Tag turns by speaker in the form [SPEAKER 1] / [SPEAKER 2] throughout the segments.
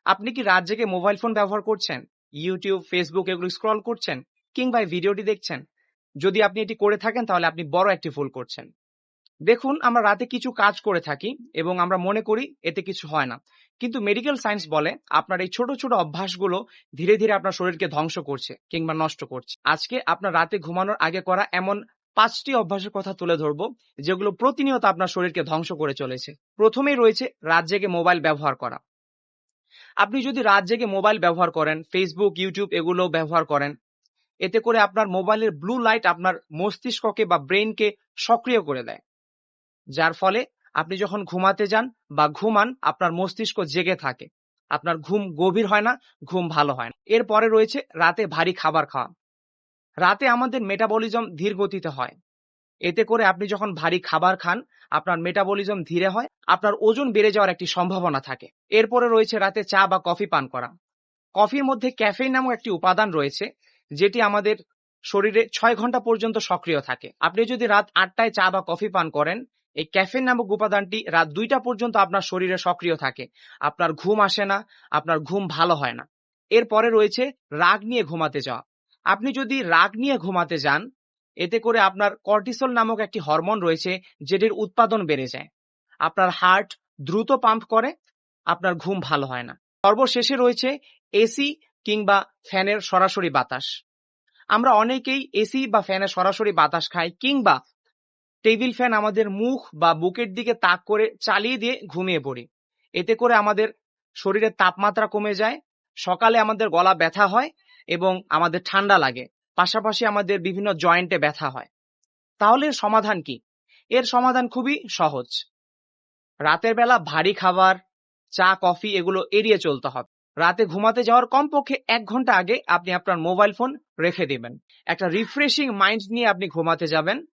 [SPEAKER 1] আপনি কি রাত জেগে মোবাইল ফোন ব্যবহার করছেন? ইউটিউব, ফেসবুক এগুলো স্ক্রল করছেন? কিংবা এই ভিডিওটি দেখছেন? যদি আপনি এটি করে থাকেন তাহলে আপনি বড় একটি ভুল করছেন। দেখুন, আমরা রাতে কিছু কাজ করে থাকি এবং আমরা মনে করি এতে কিছু হয় না। কিন্তু মেডিকেল সায়েন্স বলে আপনার এই ছোট, ছোট অভ্যাসগুলো ধীরে, ধীরে আপনার শরীরকে ধ্বংস করছে কিংবা নষ্ট করছে। আজকে আপনার রাতে ঘুমানোর আগে করা এমন ৫ টি অভ্যাসের কথা তুলে ধরব, যেগুলো প্রতিনিয়ত আপনার শরীরকে ধ্বংস করে চলেছে। প্রথমেই রয়েছে রাত জেগে মোবাইল ব্যবহার করা। আপনি যদি রাত জেগে মোবাইল ব্যবহার করেন, ফেসবুক, ইউটিউব এগুলো ব্যবহার করেন, এতে করে আপনার মোবাইলের ব্লু লাইট আপনার মস্তিষ্ককে বা ব্রেইনকে সক্রিয় করে দেয়। যার ফলে আপনি যখন ঘুমাতে যান বা ঘুমান, আপনার মস্তিষ্ক জেগে থাকে। আপনার ঘুম গভীর হয় না, ঘুম ভালো হয় না। এরপরে রয়েছে রাতে ভারী খাবার খাওয়া। রাতে আমাদের মেটাবলিজম ধীর গতিতে হয়। এতে করে আপনি যখন ভারী খাবার খান, আপনার মেটাবলিজম ধীরে হয়, আপনার ওজন বেড়ে যাওয়ার একটি সম্ভাবনা থাকে। এরপরে রয়েছে রাতে চা বা কফি পান করা। কফির মধ্যে ক্যাফেইন নামক একটি উপাদান রয়েছে, যেটি আমাদের শরীরে ৬ ঘন্টা পর্যন্ত সক্রিয় থাকে। আপনি যদি রাত ৮টায় চা বা কফি পান করেন, এই ক্যাফেইন নামক উপাদানটি রাত ২টা পর্যন্ত আপনার শরীরে সক্রিয় থাকে। আপনার ঘুম আসে না, আপনার ঘুম ভালো হয় না। এরপরে রয়েছে রাগ নিয়ে ঘুমাতে যাওয়া। আপনি যদি রাগ নিয়ে ঘুমাতে যান, এতে করে আপনার কর্টিসল নামক একটি হরমোন রয়েছে, যেটির উৎপাদন বেড়ে যায়। আপনার হার্ট দ্রুত পাম্প করে, আপনার ঘুম ভালো হয় না। সর্বশেষে রয়েছে এসি কিংবা ফ্যানের সরাসরি বাতাস। আমরা অনেকেই এসি বা ফ্যানের সরাসরি বাতাস খাই, কিংবা টেবিল ফ্যান আমাদের মুখ বা বুকের দিকে তাক করে চালিয়ে দিয়ে ঘুমিয়ে পড়ি। এতে করে আমাদের শরীরের তাপমাত্রা কমে যায়, সকালে আমাদের গলা ব্যথা হয় এবং আমাদের ঠান্ডা লাগে। পাশাপাশি আমাদের বিভিন্ন জয়েন্টে ব্যথা হয়। তাহলে এর সমাধান কি? এর সমাধান খুবই সহজ। রাতের বেলা ভারী খাবার, চা, কফি এগুলো এড়িয়ে চলতে হবে। রাতে ঘুমাতে যাওয়ার কমপক্ষে ১ ঘন্টা আগে আপনি আপনার মোবাইল ফোন রেখে দিবেন। একটা রিফ্রেশিং মাইন্ড নিয়ে আপনি ঘুমাতে যাবেন।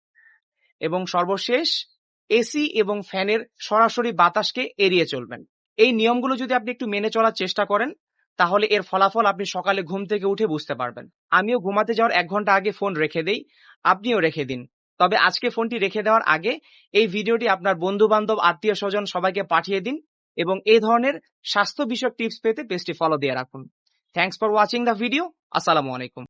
[SPEAKER 1] এবং সর্বশেষ, এসি এবং ফ্যানের সরাসরি বাতাসকে এড়িয়ে চলবেন। এই নিয়মগুলো যদি আপনি একটু মেনে চলার চেষ্টা করেন, তাহলে এর ফলাফল আপনি সকালে ঘুম থেকে উঠে বুঝতে পারবেন। আমিও ঘুমাতে যাওয়ার ১ ঘন্টা আগে ফোন রেখে দেই, আপনিও রেখে দিন। তবে আজকে ফোনটি রেখে দেওয়ার আগে এই ভিডিওটি আপনার বন্ধু-বান্ধব, আত্মীয়-স্বজন সবাইকে পাঠিয়ে দিন এবং এই ধরনের স্বাস্থ্য বিষয়ক টিপস পেতে পেজটি ফলো দিয়ে রাখুন। Thanks for watching the video. আসসালামু আলাইকুম।